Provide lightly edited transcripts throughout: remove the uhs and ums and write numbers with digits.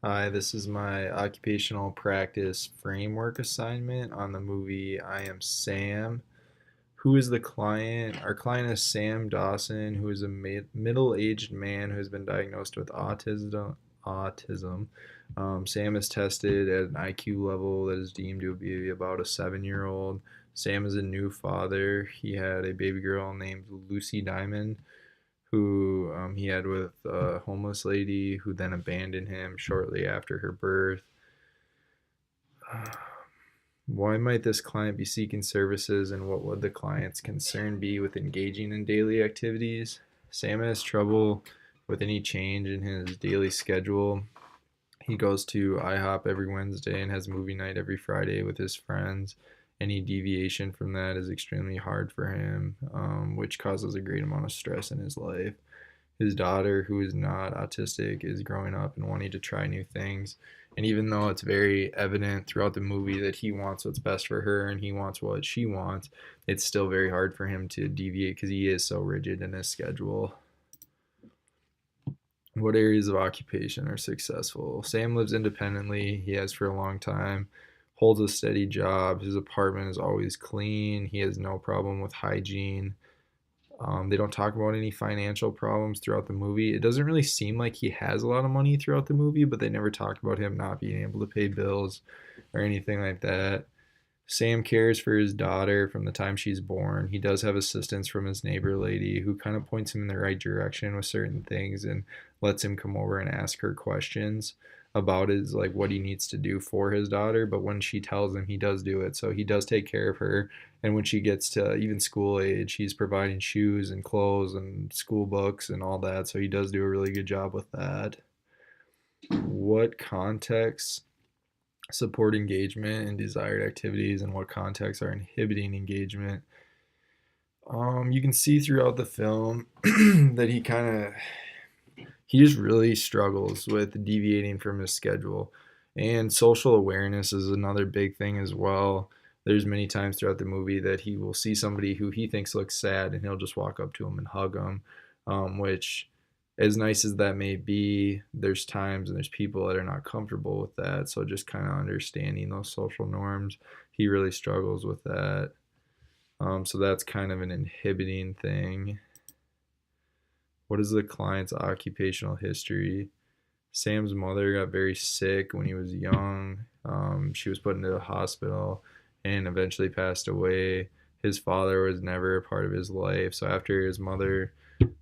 Hi, this is my occupational practice framework assignment on the movie I Am Sam. Who is the client? Our client is Sam Dawson, who is a middle-aged man who has been diagnosed with autism. Sam is tested at an IQ level that is deemed to be about a 7-year-old. Sam is a new father. He had a baby girl named Lucy Diamond who he had with a homeless lady who then abandoned him shortly after her birth. Why might this client be seeking services, and what would the client's concern be with engaging in daily activities? Sam has trouble with any change in his daily schedule. He goes to IHOP every Wednesday and has movie night every Friday with his friends. Any deviation from that is extremely hard for him, which causes a great amount of stress in his life. His daughter, who is not autistic, is growing up and wanting to try new things. And even though it's very evident throughout the movie that he wants what's best for her and he wants what she wants, it's still very hard for him to deviate because he is so rigid in his schedule. What areas of occupation are successful? Sam lives independently. He has for a long time, holds a steady job. His apartment is always clean. He has no problem with hygiene. They don't talk about any financial problems throughout the movie. It doesn't really seem like he has a lot of money throughout the movie, but they never talk about him not being able to pay bills or anything like that. Sam cares for his daughter from the time she's born. He does have assistance from his neighbor lady who kind of points him in the right direction with certain things and lets him come over and ask her questions about his like what he needs to do for his daughter, but when she tells him, he does do it. So he does take care of her, and when she gets to even school age, he's providing shoes and clothes and school books and all that. So he does do a really good job with that. What contexts support engagement and desired activities, and what contexts are inhibiting engagement? You can see throughout the film that he just really struggles with deviating from his schedule. And social awareness is another big thing as well. There's many times throughout the movie that he will see somebody who he thinks looks sad and he'll just walk up to them and hug them, which, as nice as that may be, there's times and there's people that are not comfortable with that. So just kind of understanding those social norms, he really struggles with that. So that's kind of an inhibiting thing. What is the client's occupational history? Sam's mother got very sick when he was young. She was put into the hospital and eventually passed away. His father was never a part of his life. So after his mother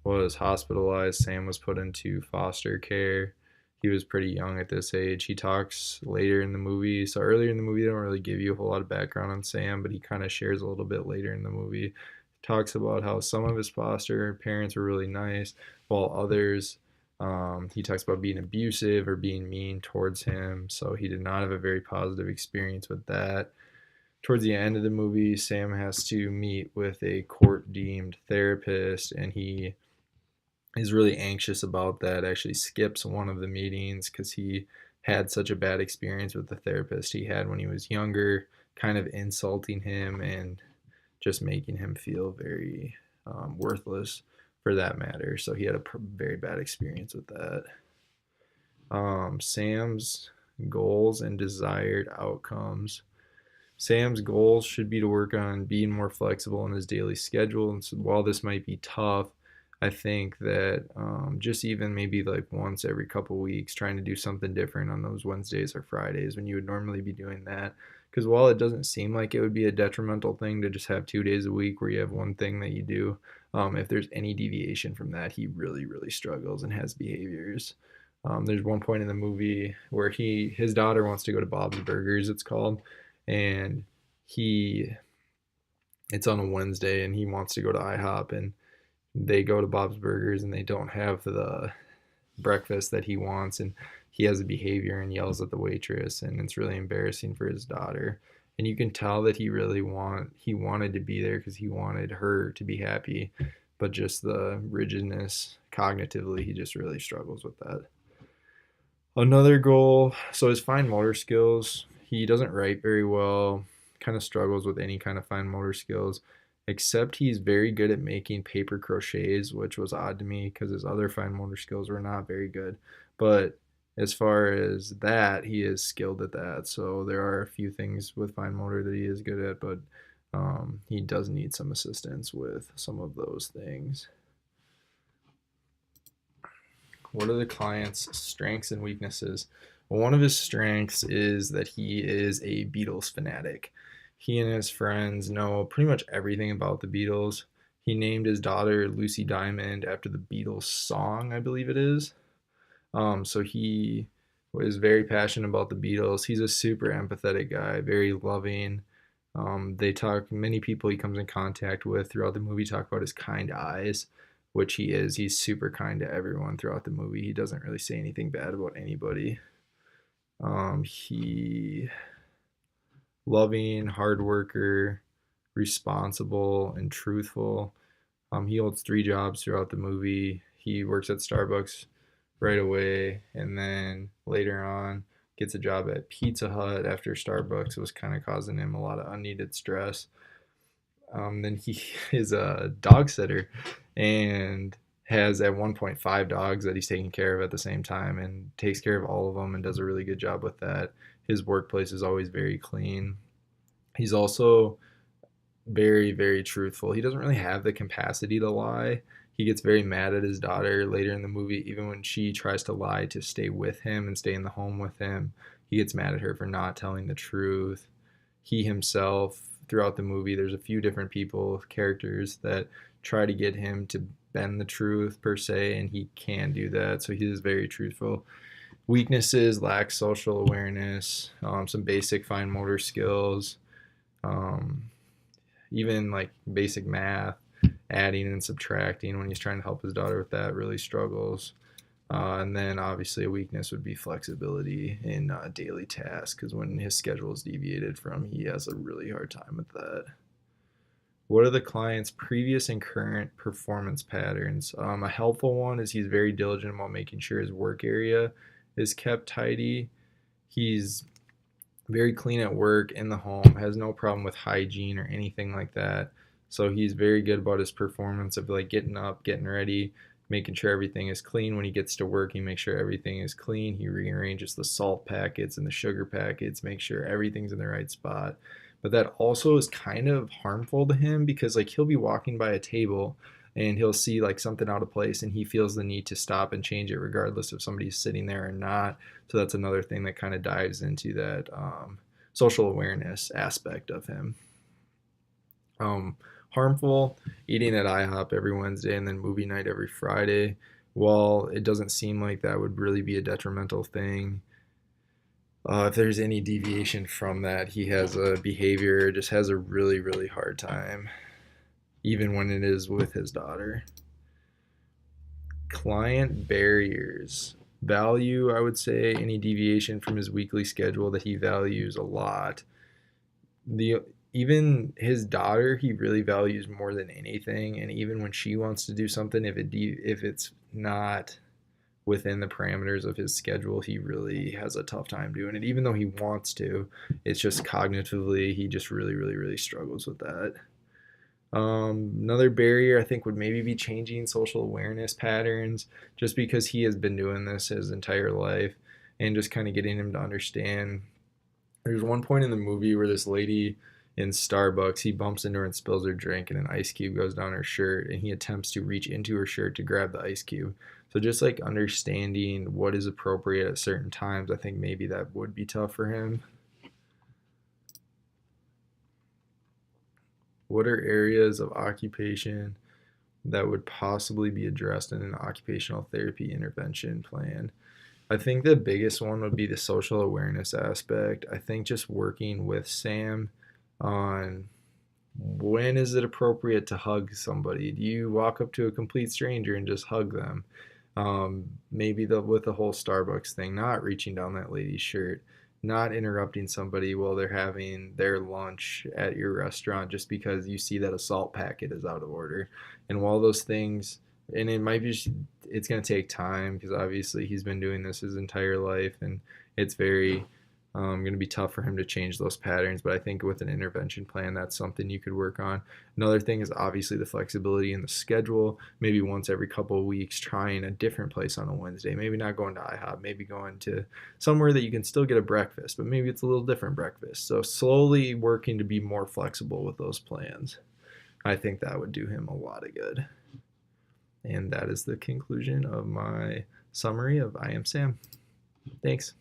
was hospitalized, Sam was put into foster care. He was pretty young at this age. He talks later in the movie. So earlier in the movie, they don't really give you a whole lot of background on Sam, but he kind of shares a little bit later in the movie. Talks about how some of his foster parents were really nice, while others, he talks about being abusive or being mean towards him. So he did not have a very positive experience with that. Towards the end of the movie, Sam has to meet with a court deemed therapist, and he is really anxious about that. Actually, skips one of the meetings because he had such a bad experience with the therapist he had when he was younger, kind of insulting him and just making him feel very worthless for that matter. So he had a very bad experience with that. Sam's goals and desired outcomes. Sam's goals should be to work on being more flexible in his daily schedule. And so while this might be tough, I think that just even maybe like once every couple weeks, trying to do something different on those Wednesdays or Fridays when you would normally be doing that. Because while it doesn't seem like it would be a detrimental thing to just have 2 days a week where you have one thing that you do, if there's any deviation from that, he really, really struggles and has behaviors. There's one point in the movie where his daughter wants to go to Bob's Burgers, it's called, and he it's on a Wednesday and he wants to go to IHOP, and they go to Bob's Burgers and they don't have the breakfast that he wants, and he has a behavior and yells at the waitress, and it's really embarrassing for his daughter. And you can tell that he wanted to be there because he wanted her to be happy, but just the rigidness cognitively, he just really struggles with that. Another goal, so his fine motor skills, he doesn't write very well, kind of struggles with any kind of fine motor skills, except he's very good at making paper crochets, which was odd to me because his other fine motor skills were not very good. But as far as that, he is skilled at that. So there are a few things with fine motor that he is good at, but he does need some assistance with some of those things. What are the client's strengths and weaknesses? Well, one of his strengths is that he is a Beatles fanatic. He and his friends know pretty much everything about the Beatles. He named his daughter Lucy Diamond after the Beatles song, I believe it is. So he was very passionate about the Beatles. He's a super empathetic guy, very loving. Many people he comes in contact with throughout the movie talk about his kind eyes, which he is. He's super kind to everyone throughout the movie. He doesn't really say anything bad about anybody. He loving, hard worker, responsible, and truthful. He holds 3 jobs throughout the movie. He works at Starbucks right away, and then later on gets a job at Pizza Hut after Starbucks was kind of causing him a lot of unneeded stress. Then he is a dog sitter and has at one point 5 dogs that he's taking care of at the same time and takes care of all of them and does a really good job with that. His workplace is always very clean. He's also very, very truthful. He doesn't really have the capacity to lie. He gets very mad at his daughter later in the movie, even when she tries to lie to stay with him and stay in the home with him. He gets mad at her for not telling the truth. He himself, throughout the movie, there's a few different people, characters that try to get him to bend the truth per se, and he can do that. So he is very truthful. Weaknesses: lack social awareness, some basic fine motor skills, um, even like basic math, adding and subtracting when he's trying to help his daughter with that, really struggles. And then obviously a weakness would be flexibility in daily tasks, because when his schedule is deviated from, he has a really hard time with that. What are the client's previous and current performance patterns? A helpful one is he's very diligent about making sure his work area is kept tidy. He's very clean at work, in the home, has no problem with hygiene or anything like that. So he's very good about his performance of like getting up, getting ready, making sure everything is clean. When he gets to work, he makes sure everything is clean. He rearranges the salt packets and the sugar packets, make sure everything's in the right spot. But that also is kind of harmful to him, because like he'll be walking by a table and he'll see like something out of place and he feels the need to stop and change it regardless if somebody's sitting there or not. So that's another thing that kind of dives into that social awareness aspect of him. Harmful: eating at IHOP every Wednesday and then movie night every Friday. While it doesn't seem like that would really be a detrimental thing, if there's any deviation from that, he has a behavior, just has a really, really hard time, even when it is with his daughter. Client barriers. Value, I would say, any deviation from his weekly schedule that he values a lot. The Even his daughter, he really values more than anything, and even when she wants to do something, if it's not within the parameters of his schedule, he really has a tough time doing it. Even though he wants to, it's just cognitively, he just really, really, really struggles with that. Another barrier I think would maybe be changing social awareness patterns, just because he has been doing this his entire life, and just kind of getting him to understand. There's one point in the movie where this lady in Starbucks, he bumps into her and spills her drink, and an ice cube goes down her shirt, and he attempts to reach into her shirt to grab the ice cube. So just like understanding what is appropriate at certain times, I think maybe that would be tough for him. What are areas of occupation that would possibly be addressed in an occupational therapy intervention plan? I think the biggest one would be the social awareness aspect. I think just working with Sam on when is it appropriate to hug somebody. Do you walk up to a complete stranger and just hug them? Maybe with the whole Starbucks thing, not reaching down that lady's shirt, not interrupting somebody while they're having their lunch at your restaurant just because you see that a salt packet is out of order. And while those things, and it might be, it's going to take time, because obviously he's been doing this his entire life, and it's very Going to be tough for him to change those patterns, but I think with an intervention plan, that's something you could work on. Another thing is obviously the flexibility in the schedule. Maybe once every couple of weeks, trying a different place on a Wednesday. Maybe not going to IHOP, maybe going to somewhere that you can still get a breakfast, but maybe it's a little different breakfast. So slowly working to be more flexible with those plans. I think that would do him a lot of good. And that is the conclusion of my summary of I Am Sam. Thanks.